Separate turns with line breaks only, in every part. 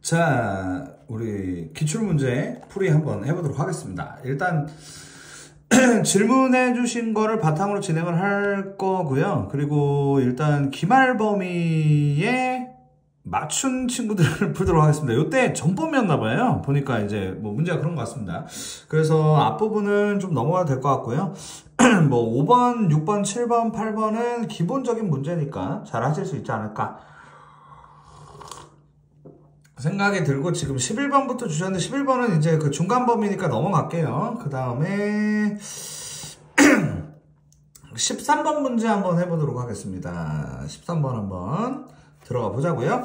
자, 우리 기출문제 풀이 한번 해보도록 하겠습니다. 일단 질문해 주신 거를 바탕으로 진행을 할 거고요. 그리고 일단 기말 범위에 맞춘 친구들을 풀도록 하겠습니다. 요때 전범이었나 봐요. 보니까 이제 뭐 문제가 그런 것 같습니다. 그래서 앞부분은 좀 넘어가도 될 것 같고요. 뭐 5번, 6번, 7번, 8번은 기본적인 문제니까 잘 하실 수 있지 않을까 생각이 들고, 지금 11번부터 주셨는데 11번은 이제 그 중간 범위니까 넘어갈게요. 그 다음에 13번 문제 한번 해보도록 하겠습니다. 13번 한번 들어가 보자고요.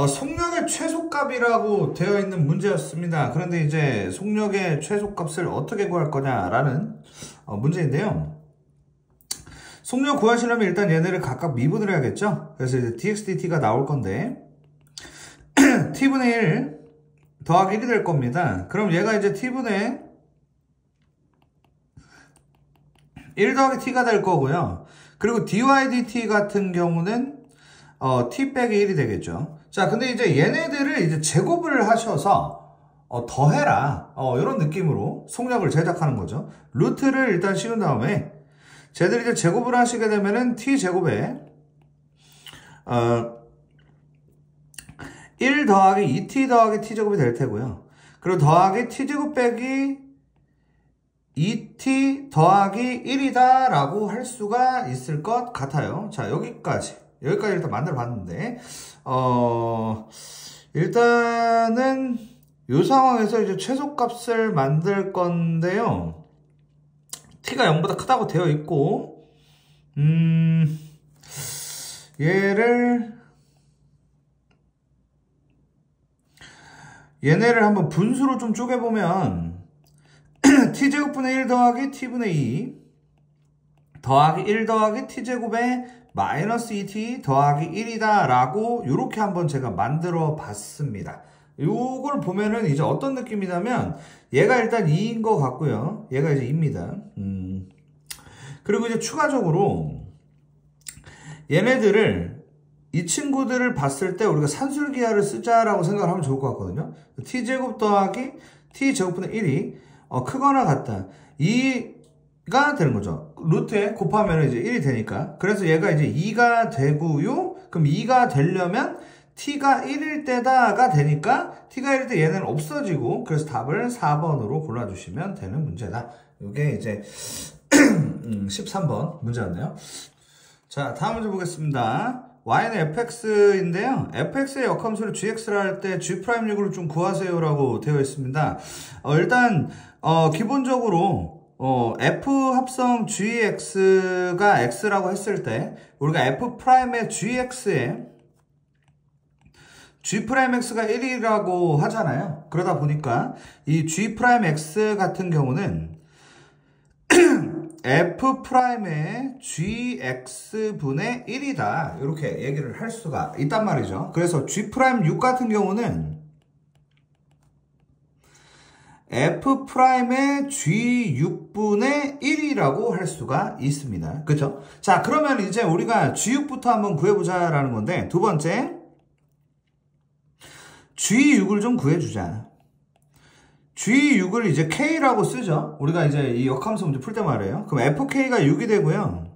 속력의 최소값이라고 되어 있는 문제였습니다. 그런데 이제 속력의 최소값을 어떻게 구할 거냐라는 문제인데요. 속력 구하시려면 일단 얘네를 각각 미분을 해야겠죠. 그래서 이제 dx/dt가 나올 건데 t분의 1 더하기 1이 될 겁니다. 그럼 얘가 이제 t분의 1 더하기 t가 될 거고요. 그리고 dy dt 같은 경우는 t 빼기 1이 되겠죠. 자, 근데 이제 얘네들을 이제 제곱을 하셔서 더해라, 이런 느낌으로 속력을 제작하는 거죠. 루트를 일단 씌운 다음에 쟤들 이제 제곱을 하시게 되면은 t 제곱에 1 더하기 2t 더하기 t제곱이 될 테고요. 그리고 더하기 t제곱 빼기 2t 더하기 1이다 라고 할 수가 있을 것 같아요. 자, 여기까지 일단 만들어 봤는데, 일단은 이 상황에서 이제 최소값을 만들 건데요. t가 0보다 크다고 되어 있고, 얘네를 한번 분수로 좀 쪼개보면 t제곱분의 1 더하기 t분의 2 더하기 1 더하기 t제곱에 마이너스 2t 더하기 1이다 라고 요렇게 한번 제가 만들어 봤습니다. 요걸 보면은 이제 어떤 느낌이냐면 얘가 일단 2인 것 같고요. 얘가 이제 2입니다. 그리고 이제 추가적으로 얘네들을, 이 친구들을 봤을 때 우리가 산술기하를 쓰자라고 생각을 하면 좋을 것 같거든요. t제곱 더하기 t제곱분의 1이 크거나 같다, 2가 되는 거죠. 루트에 곱하면 이제 1이 되니까. 그래서 얘가 이제 2가 되고요. 그럼 2가 되려면 t가 1일 때다가 되니까 t가 1일 때 얘는 없어지고, 그래서 답을 4번으로 골라주시면 되는 문제다. 이게 이제 13번 문제였네요. 자, 다음 문제 보겠습니다. y는 fx인데요. fx의 역함수를 gx를 할 때 g'6을 좀 구하세요라고 되어 있습니다. 일단 기본적으로 f 합성 gx가 x라고 했을 때 우리가 f'의 gx에 g'x가 1이라고 하잖아요. 그러다 보니까 이 g'x 같은 경우는 f'의 gx분의 1이다 이렇게 얘기를 할 수가 있단 말이죠. 그래서 g'6 같은 경우는 f'의 g6분의 1이라고 할 수가 있습니다. 그쵸? 자, 그러면 이제 우리가 g6부터 한번 구해보자 라는 건데, 두 번째 g6을 좀 구해주자. g6을 이제 k라고 쓰죠. 우리가 이제 이 역함수 문제 풀 때 말이에요. 그럼 fk가 6이 되고요.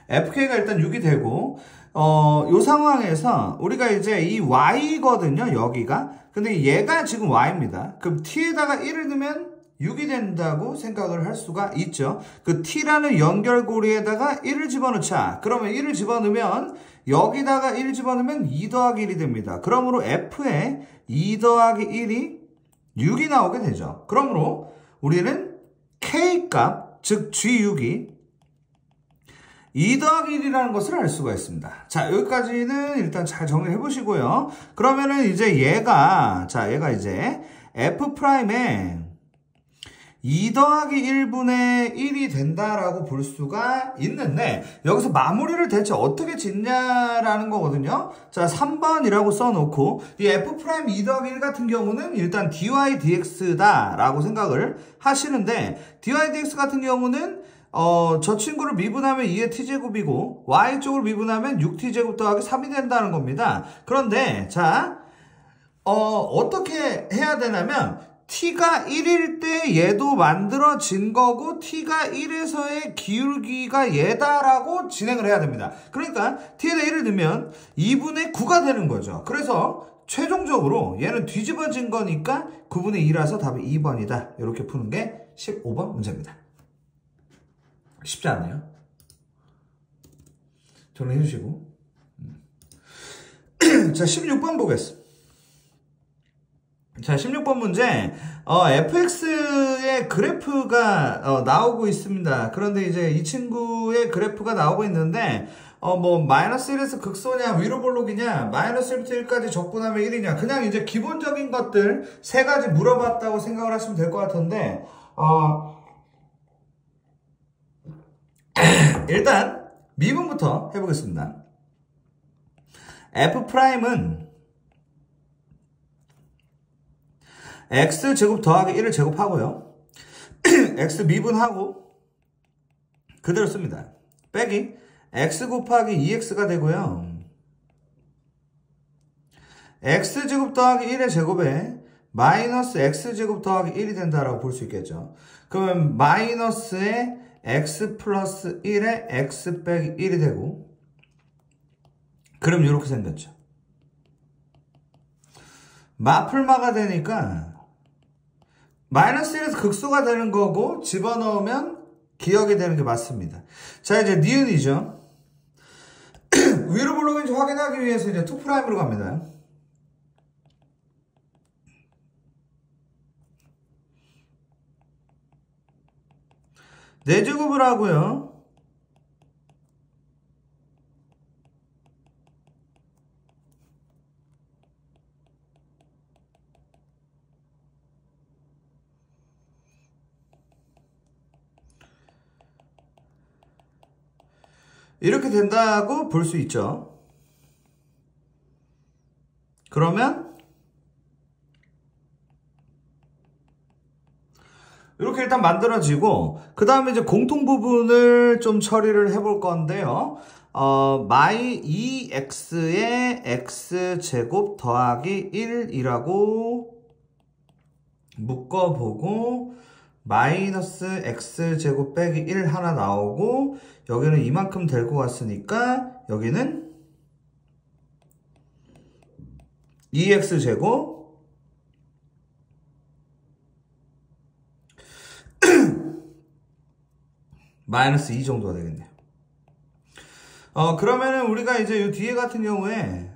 fk가 일단 6이 되고, 요 상황에서 우리가 이제 이 y거든요, 여기가. 근데 얘가 지금 y입니다. 그럼 t에다가 1을 넣으면 6이 된다고 생각을 할 수가 있죠. 그 t라는 연결고리에다가 1을 집어넣자. 그러면 1을 집어넣으면 여기다가 1을 집어넣으면 2 더하기 1이 됩니다. 그러므로 f에 2 더하기 1이 6이 나오게 되죠. 그러므로 우리는 k값, 즉 g6이 2 더하기 1이라는 것을 알 수가 있습니다. 자, 여기까지는 일단 잘 정리해 보시고요. 그러면은 이제 얘가 이제 f'의 2 더하기 1분의 1이 된다라고 볼 수가 있는데, 여기서 마무리를 대체 어떻게 짓냐라는 거거든요. 자, 3번이라고 써놓고, 이 f' 2 더하기 1 같은 경우는 일단 dy dx다라고 생각을 하시는데, dy dx 같은 경우는 저 친구를 미분하면 2의 t제곱이고, y쪽으로 미분하면 6t제곱 더하기 3이 된다는 겁니다. 그런데, 자, 어떻게 해야 되냐면 t가 1일 때 얘도 만들어진 거고 t가 1에서의 기울기가 얘다라고 진행을 해야 됩니다. 그러니까 t에다 1을 넣으면 2분의 9가 되는 거죠. 그래서 최종적으로 얘는 뒤집어진 거니까 9분의 2라서 답이 2번이다. 이렇게 푸는 게 15번 문제입니다. 쉽지 않네요. 정리해 주시고. 자, 16번 보겠습니다. 자, 16번 문제. fx의 그래프가 나오고 있습니다. 그런데 이제 이 친구의 그래프가 나오고 있는데 마이너스 1에서 극소냐, 위로 볼록이냐, 마이너스 1부터 1까지 적분하면 1이냐, 그냥 이제 기본적인 것들 세 가지 물어봤다고 생각을 하시면 될 것 같은데, 일단 미분부터 해보겠습니다. f'은 x제곱 더하기 1을 제곱하고요. x 미분하고 그대로 씁니다. 빼기 x 곱하기 2x가 되고요. x제곱 더하기 1의 제곱에 마이너스 x제곱 더하기 1이 된다라고 볼 수 있겠죠. 그러면 마이너스에 x 플러스 1에 x 빼기 1이 되고, 그럼 이렇게 생겼죠. 마풀마가 되니까 마이너스 1에서 극소가 되는 거고 집어넣으면 기억이 되는 게 맞습니다. 자, 이제 니은이죠. 위로 볼록인지 확인하기 위해서 이제 2'으로 갑니다. 내제곱을 하고요. 이렇게 된다고 볼 수 있죠. 그러면 이렇게 일단 만들어지고, 그 다음에 이제 공통 부분을 좀 처리를 해볼 건데요. 마이 2x의 x제곱 더하기 1이라고 묶어보고, 마이너스 x제곱 빼기 1 하나 나오고, 여기는 이만큼 될 것 같으니까 여기는 2x제곱 마이너스 2 정도가 되겠네요. 그러면은 우리가 이제 이 뒤에 같은 경우에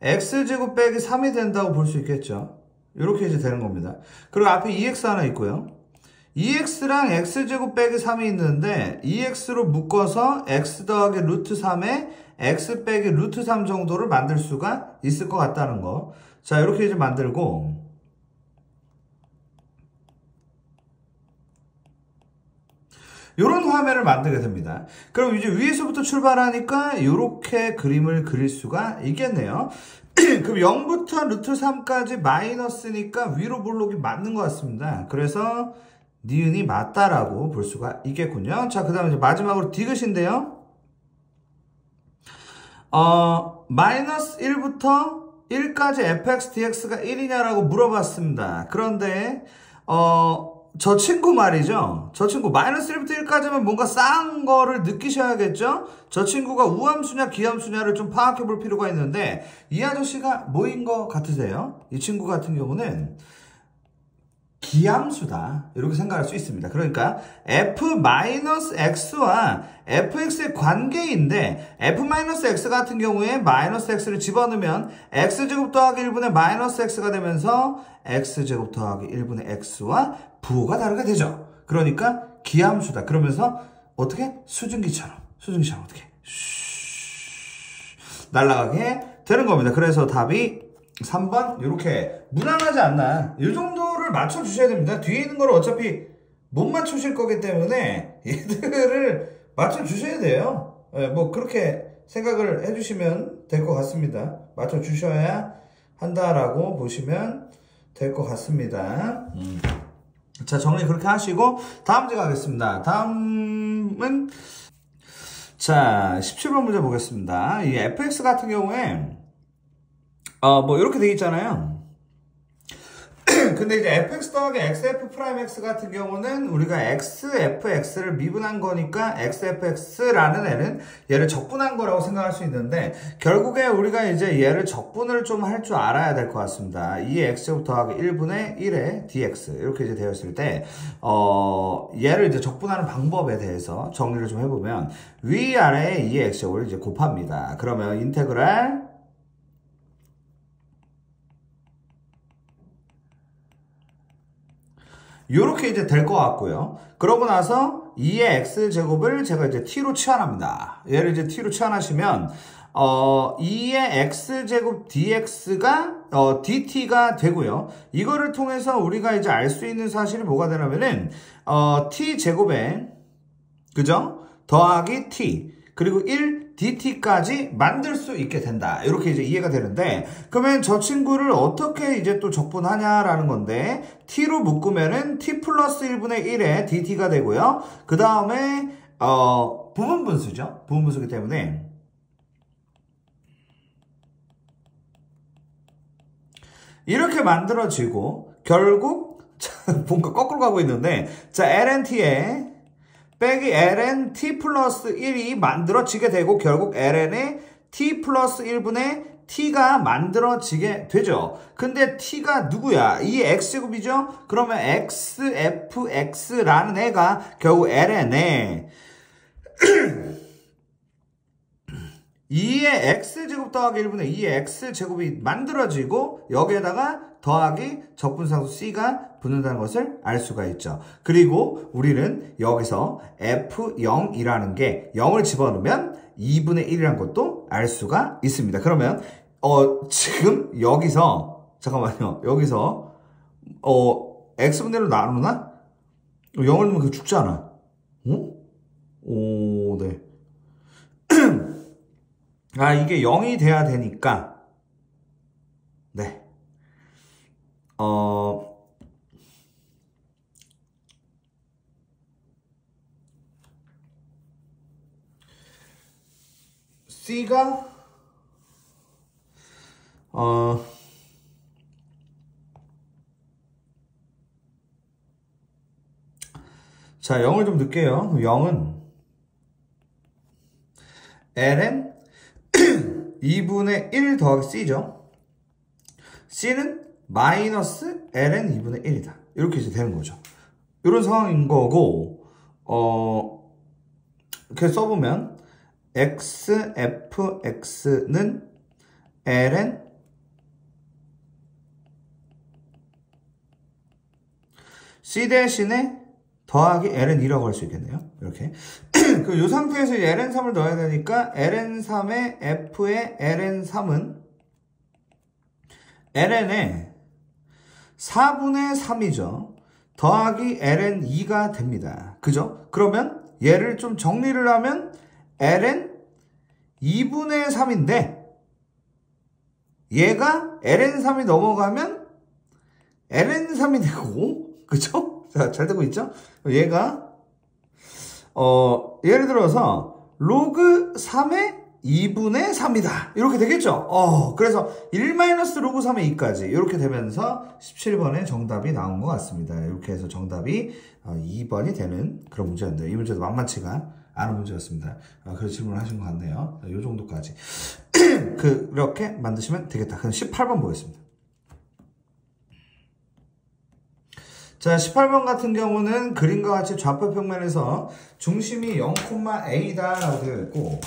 x제곱 빼기 3이 된다고 볼 수 있겠죠. 이렇게 이제 되는 겁니다. 그리고 앞에 2x 하나 있고요. 2x랑 x제곱 빼기 3이 있는데 2x로 묶어서 x 더하기 루트 3에 x 빼기 루트 3 정도를 만들 수가 있을 것 같다는 거. 자, 이렇게 이제 만들고, 이런 화면을 만들게 됩니다. 그럼 이제 위에서부터 출발하니까 이렇게 그림을 그릴 수가 있겠네요. 그럼 0부터 루트 3까지 마이너스니까 위로 볼록이 맞는 것 같습니다. 그래서 니은이 맞다라고 볼 수가 있겠군요. 자, 그 다음에 이제 마지막으로 디귿인데요. 마이너스 1부터 1까지 fx dx가 1이냐라고 물어봤습니다. 그런데 저 친구 말이죠. 저 친구 마이너스 1부터 1까지면 뭔가 싼 거를 느끼셔야겠죠. 저 친구가 우함수냐 기함수냐를 좀 파악해 볼 필요가 있는데, 이 아저씨가 뭐인 것 같으세요? 이 친구 같은 경우는 기함수다, 이렇게 생각할 수 있습니다. 그러니까 f-x와 fx의 관계인데, f-x 같은 경우에 마이너스 x를 집어넣으면 x제곱 더하기 1분의 마이너스 x가 되면서 x제곱 더하기 1분의 x와 부호가 다르게 되죠. 그러니까 기함수다. 그러면서 어떻게? 수증기처럼 어떻게 날아가게 되는 겁니다. 그래서 답이 3번 이렇게 무난하지 않나, 이 정도를 맞춰주셔야 됩니다. 뒤에 있는 걸 어차피 못 맞추실 거기 때문에 얘들을 맞춰주셔야 돼요. 뭐 그렇게 생각을 해주시면 될 것 같습니다. 맞춰주셔야 한다라고 보시면 될 것 같습니다. 자, 정리 그렇게 하시고 다음 문제 가겠습니다. 다음은 자 17번 문제 보겠습니다. 이 fx 같은 경우에 뭐 이렇게 돼 있잖아요. 근데 이제 fx 더하기 xf 프라임 x 같은 경우는 우리가 xfx를 미분한 거니까 xfx라는 애는 얘를 적분한 거라고 생각할 수 있는데, 결국에 우리가 이제 얘를 적분을 좀 할 줄 알아야 될 것 같습니다. 2의 x제곱 더하기 1분의 1의 dx 이렇게 이제 되어 있을 때 얘를 이제 적분하는 방법에 대해서 정리를 좀 해보면, 위아래에 2의 x제곱을 이제 곱합니다. 그러면 인테그랄 요렇게 이제 될 것 같고요. 그러고 나서 2의 x제곱을 제가 이제 t로 치환합니다. 얘를 이제 t로 치환하시면 2의 x제곱 dx가 dt가 되고요. 이거를 통해서 우리가 이제 알 수 있는 사실이 뭐가 되냐면은 t제곱에 그죠? 더하기 t 그리고 1 dt까지 만들 수 있게 된다. 이렇게 이제 이해가 되는데, 그러면 저 친구를 어떻게 이제 또 적분하냐라는 건데, t로 묶으면은 t 플러스 1분의 1의 dt가 되고요. 그 다음에 부분분수죠. 부분분수기 때문에 이렇게 만들어지고, 결국 뭔가 거꾸로 가고 있는데, 자 lnt에 빼기 ln t 플러스 1이 만들어지게 되고, 결국 ln의 t 플러스 1분의 t가 만들어지게 되죠. 근데 t가 누구야? 이 x제곱이죠? 그러면 xfx라는 애가 결국 ln의 2의 x제곱 더하기 1분의 2의 x제곱이 만들어지고, 여기에다가 더하기 적분상수 c가 붙는다는 것을 알 수가 있죠. 그리고 우리는 여기서 f0이라는 게 0을 집어넣으면 2분의 1이라는 것도 알 수가 있습니다. 그러면 지금 여기서 잠깐만요. 여기서 x분의 1로 나누나? 0을 넣으면 그거 죽잖아. 오, 네. 아, 이게 0이 돼야 되니까, 네. C가, 자, 0을 좀 넣을게요. 0은 ln 2분의 1 더하기 c죠. c는 마이너스 ln 2분의 1이다. 이렇게 이제 되는 거죠. 이런 상황인 거고, 이렇게 써보면 xfx는 ln c 대신에 더하기 ln2라고 할 수 있겠네요. 이렇게. 그 요 상태에서 ln3을 넣어야 되니까 ln3의 f의 ln3은 ln의 4분의 3이죠. 더하기 ln2가 됩니다. 그죠? 그러면 얘를 좀 정리를 하면 ln 2분의 3인데, 얘가 ln3이 넘어가면 ln3이 되고, 그죠? 자, 잘 되고 있죠? 얘가 예를 들어서 로그 3의 2분의 3이다. 이렇게 되겠죠? 그래서 1-로그 3의 2까지 이렇게 되면서 17번의 정답이 나온 것 같습니다. 이렇게 해서 정답이 2번이 되는 그런 문제였는데, 이 문제도 만만치가 않은 문제였습니다. 그래서 질문을 하신 것 같네요. 이 정도까지. 그렇게 만드시면 되겠다. 그럼 18번 보겠습니다. 자, 18번 같은 경우는 그림과 같이 좌표 평면에서 중심이 0,a다 라고 되어 있고,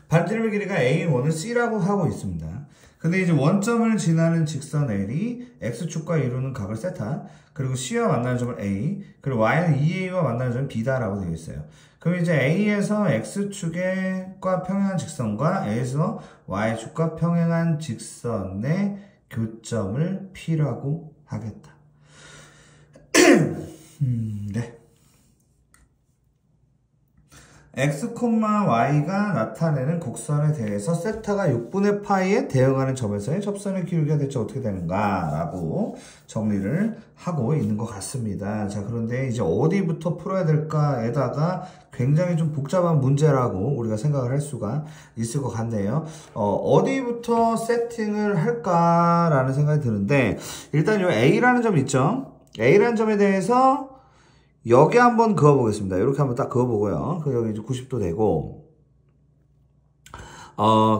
반지름의 길이가 a1을 c라고 하고 있습니다. 근데 이제 원점을 지나는 직선 L이 x축과 이루는 각을 세타, 그리고 C와 만나는 점을 A, 그리고 Y는 2A와 만나는 점은 B다라고 되어 있어요. 그럼 이제 A에서 X축과 평행한 직선과 A에서 Y축과 평행한 직선의 교점을 P라고 하겠다. 네. x, y가 나타내는 곡선에 대해서 세타가 6분의 파이에 대응하는 점에서의 접선의 기울기가 대체 어떻게 되는가 라고 정리를 하고 있는 것 같습니다. 자, 그런데 이제 어디부터 풀어야 될까에다가 굉장히 좀 복잡한 문제라고 우리가 생각을 할 수가 있을 것 같네요. 어디부터 세팅을 할까라는 생각이 드는데, 일단 요 A라는 점 있죠? A라는 점에 대해서 여기 한번 그어보겠습니다. 이렇게 한번 딱 그어보고요. 여기 이제 90도 되고,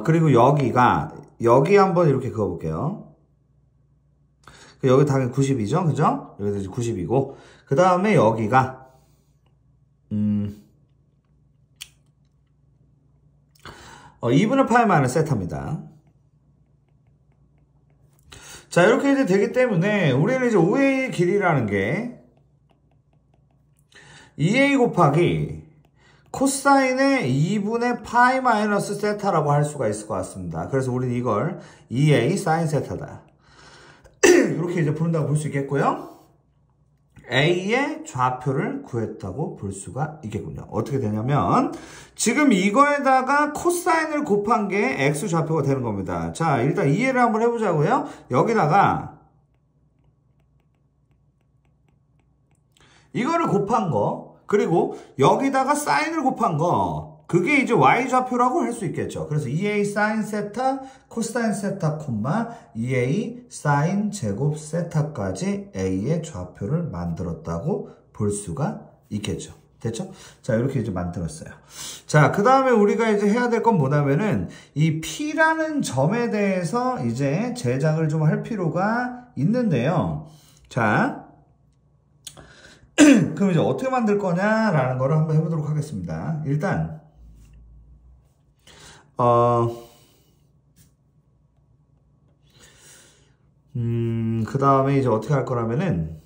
그리고 여기 한번 이렇게 그어볼게요. 여기 당연히 90이죠? 그죠? 여기도 이제 90이고, 그 다음에 여기가, 2분의 파이 마이너스 세타입니다. 자, 이렇게 이제 되기 때문에, 우리는 이제 OA의 길이라는 게, 2a 곱하기 코사인의 2분의 파이 마이너스 세타라고 할 수가 있을 것 같습니다. 그래서 우리는 이걸 2a 사인 세타다. 이렇게 이제 부른다고 볼 수 있겠고요. a의 좌표를 구했다고 볼 수가 있겠군요. 어떻게 되냐면 지금 이거에다가 코사인을 곱한 게 x 좌표가 되는 겁니다. 자, 일단 이해를 한번 해보자고요. 여기다가 이거를 곱한 거, 그리고 여기다가 사인을 곱한 거, 그게 이제 y좌표라고 할 수 있겠죠. 그래서 2a 사인 세타, 코사인 세타, 2a 사인 제곱 세타까지 a의 좌표를 만들었다고 볼 수가 있겠죠. 됐죠? 자, 이렇게 이제 만들었어요. 자, 그 다음에 우리가 이제 해야 될 건 뭐냐면은, 이 P라는 점에 대해서 이제 제작을 좀 할 필요가 있는데요. 자, 그럼 이제 어떻게 만들 거냐라는 거를 한번 해보도록 하겠습니다. 일단, 그 다음에 이제 어떻게 할 거라면은,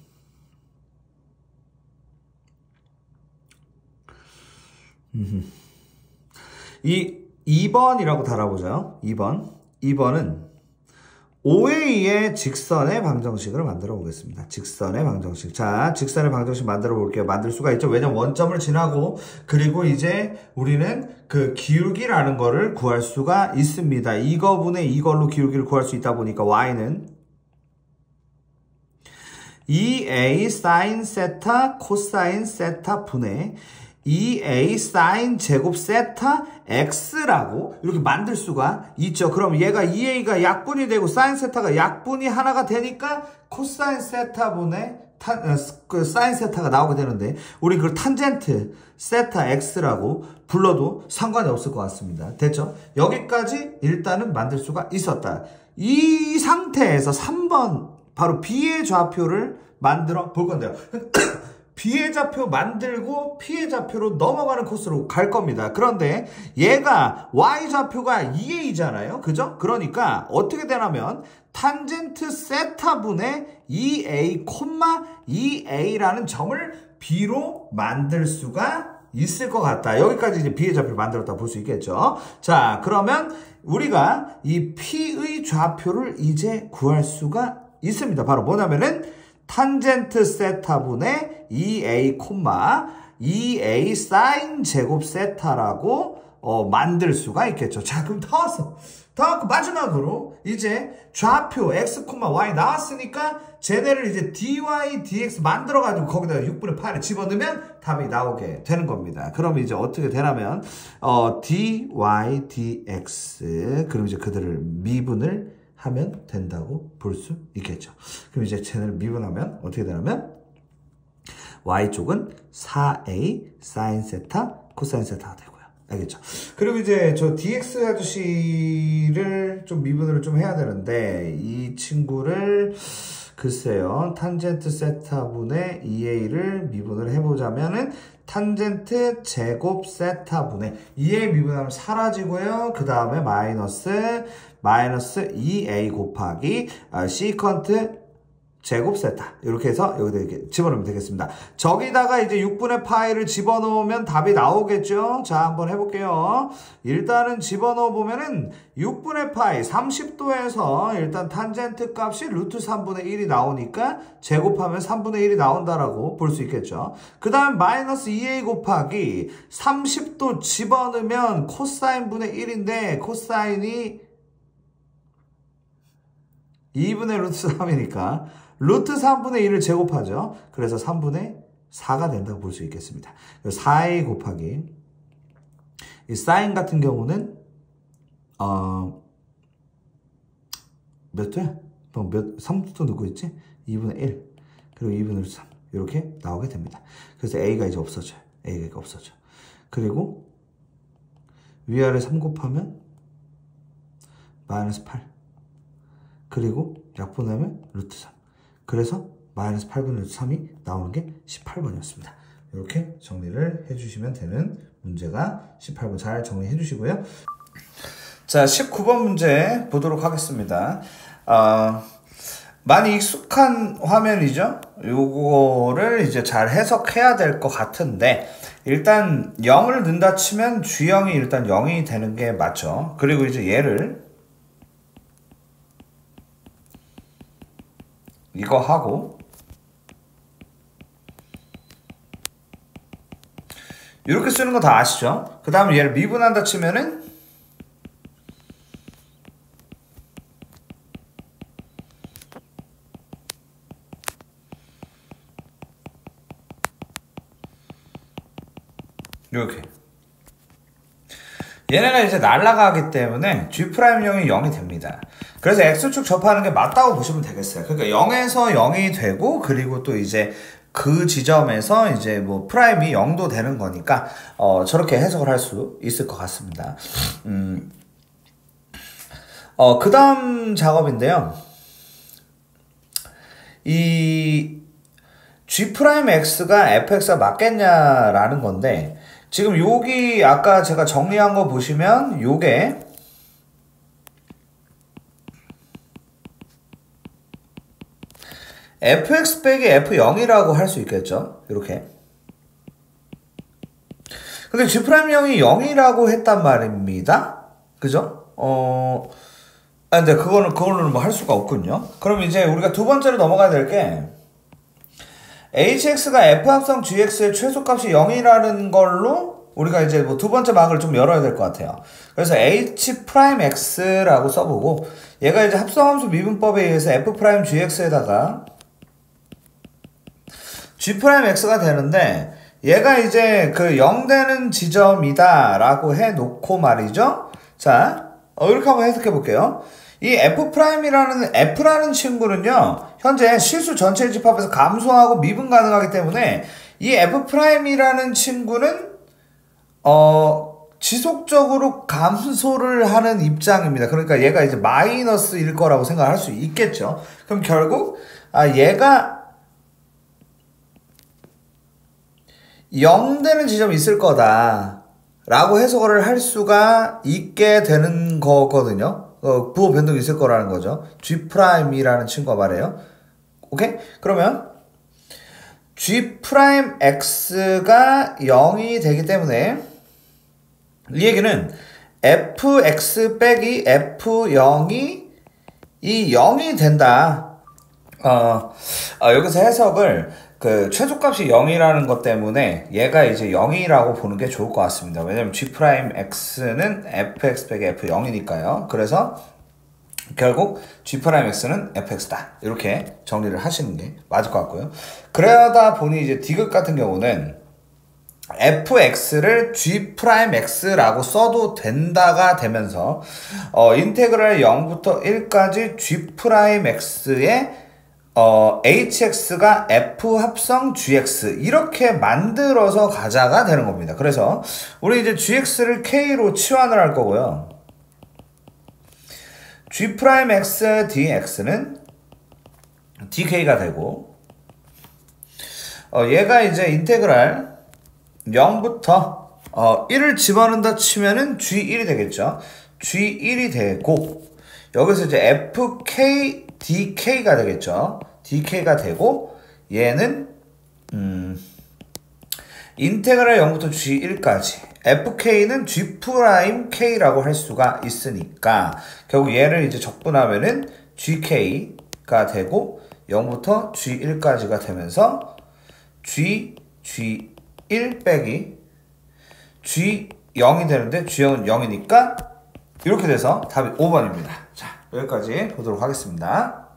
이 2번이라고 달아보죠. 2번은 OA의 직선의 방정식을 만들어 보겠습니다. 직선의 방정식. 자, 직선의 방정식 만들어 볼게요. 만들 수가 있죠. 왜냐면 원점을 지나고, 그리고 이제 우리는 그 기울기라는 거를 구할 수가 있습니다. 이거분의 이걸로 기울기를 구할 수 있다 보니까 y는 2a 사인 세타 코사인 세타 분의 2a 사인 제곱 세타 x라고 이렇게 만들 수가 있죠. 그럼 얘가 2a가 약분이 되고 사인 세타가 약분이 하나가 되니까 코사인 세타분의 사인 세타가 나오게 되는데, 우리 그걸 탄젠트 세타 x라고 불러도 상관이 없을 것 같습니다. 됐죠? 여기까지 일단은 만들 수가 있었다. 이 상태에서 3번 바로 b의 좌표를 만들어 볼 건데요. b의 좌표 만들고 p의 좌표로 넘어가는 코스로 갈 겁니다. 그런데 얘가 y좌표가 2a잖아요. 그죠? 그러니까 어떻게 되냐면 탄젠트 세타분의 2a, 2a라는 점을 b로 만들 수가 있을 것 같다. 여기까지 이제 b의 좌표를 만들었다 볼 수 있겠죠. 자, 그러면 우리가 이 p의 좌표를 이제 구할 수가 있습니다. 바로 뭐냐면은 탄젠트 세타분의 2a, 2a 사인 제곱 세타라고 만들 수가 있겠죠. 자, 그럼 다 왔어. 다 왔고 마지막으로 이제 좌표 x, y 나왔으니까 쟤네를 이제 dy, dx 만들어가지고 거기다가 6분의 8을 집어넣으면 답이 나오게 되는 겁니다. 그럼 이제 어떻게 되냐면 dy, dx 그럼 이제 그들을 미분을 하면 된다고 볼 수 있겠죠. 그럼 이제 쟤네를 미분하면 어떻게 되냐면 y쪽은 4a 사인 세타 코사인 세타가 되고요. 알겠죠? 그리고 이제 저 dx 아저씨를 좀 미분을 좀 해야 되는데, 이 친구를 글쎄요, 탄젠트 세타분의 2a를 미분을 해보자면은 탄젠트 제곱 세타분의 2a 미분하면 사라지고요. 그 다음에 마이너스 2a 곱하기 시컨트 제곱 세타. 이렇게 해서 여기다 이렇게 집어넣으면 되겠습니다. 저기다가 이제 6분의 파이를 집어넣으면 답이 나오겠죠? 자, 한번 해볼게요. 일단은 집어넣어 보면은 6분의 파이 30도에서 일단 탄젠트 값이 루트 3분의 1이 나오니까 제곱하면 3분의 1이 나온다라고 볼 수 있겠죠? 그 다음 마이너스 2a 곱하기 30도 집어넣으면 코사인 분의 1인데 코사인이 2분의 루트 3이니까 루트 3분의 1을 제곱하죠. 그래서 3분의 4가 된다고 볼 수 있겠습니다. 4a 곱하기 이 사인 같은 경우는 몇 회? 3도 넣고 있지? 2분의 1 그리고 2분의 3 이렇게 나오게 됩니다. 그래서 a가 이제 없어져요. a가 없어져. 그리고 위아래 3 곱하면 마이너스 8 그리고 약분하면 루트 3 그래서 마이너스 8분의 루트 3이 나오는 게 18번이었습니다. 이렇게 정리를 해주시면 되는 문제가 18번 잘 정리해 주시고요. 자, 19번 문제 보도록 하겠습니다. 많이 익숙한 화면이죠? 요거를 이제 잘 해석해야 될 것 같은데 일단 0을 넣는다 치면 G형이 일단 0이 되는 게 맞죠. 그리고 이제 얘를 이거 하고 이렇게 쓰는 거 다 아시죠? 그 다음에 얘를 미분한다 치면은 이렇게 얘네가 이제 날아가기 때문에 G'형이 0이 됩니다. 그래서 X축 접하는 게 맞다고 보시면 되겠어요. 그러니까 0에서 0이 되고 그리고 또 이제 그 지점에서 이제 뭐 프라임이 0도 되는 거니까 저렇게 해석을 할 수 있을 것 같습니다. 그 다음 작업인데요. 이 G'X가 fx가 맞겠냐라는 건데 지금 여기 아까 제가 정리한 거 보시면 요게 fx 빼기 f0이라고 할 수 있겠죠? 이렇게. 근데 G'형이 0이라고 했단 말입니다. 그죠? 근데 그거는 뭐 할 수가 없군요. 그럼 이제 우리가 두 번째로 넘어가야 될 게 hx가 f 합성 gx의 최소값이 0이라는 걸로 우리가 이제 뭐 두 번째 막을 좀 열어야 될 것 같아요. 그래서 h'x라고 써보고 얘가 이제 합성함수 미분법에 의해서 f'gx에다가 g'x가 되는데 얘가 이제 그 0 되는 지점이다 라고 해놓고 말이죠. 자, 이렇게 한번 해석해 볼게요. 이 f'이라는 f라는 친구는요 현재 실수 전체 집합에서 감소하고 미분 가능하기 때문에 이 f'이라는 친구는 지속적으로 감소를 하는 입장입니다. 그러니까 얘가 이제 마이너스일 거라고 생각할 수 있겠죠. 그럼 결국 얘가 0 되는 지점이 있을 거다 라고 해석을 할 수가 있게 되는 거거든요. 부호 변동이 있을 거라는 거죠. G'이라는 친구가 말해요. 오케이? 그러면 G'X가 0이 되기 때문에 이 얘기는 fx 빼기 f0이 이 0이 된다. 여기서 해석을 그 최소값이 0이라는 것 때문에 얘가 이제 0이라고 보는 게 좋을 것 같습니다. 왜냐면 G'X는 fx 빼기 f0이니까요. 그래서 결국 G'X는 fx다. 이렇게 정리를 하시는 게 맞을 것 같고요. 그러다 보니 이제 디귿 같은 경우는 fx를 G'X라고 써도 된다가 되면서 인테그랄 0부터 1까지 G'X의 hx가 f 합성 gx 이렇게 만들어서 가자가 되는 겁니다. 그래서 우리 이제 gx를 k로 치환을 할 거고요. G'X dx는 dk가 되고 얘가 이제 인테그랄 0부터 1을 집어넣는다 치면은 G1이 되겠죠. G1이 되고 여기서 이제 fk dk가 되겠죠. dk가 되고 얘는 인테그랄 0부터 g1까지 fk는 g'k라고 할 수가 있으니까 결국 얘를 이제 적분하면은 gk가 되고 0부터 g1까지가 되면서 g1 빼기 g0이 되는데 g0은 0이니까 이렇게 돼서 답이 5번입니다. 자, 여기까지 보도록 하겠습니다.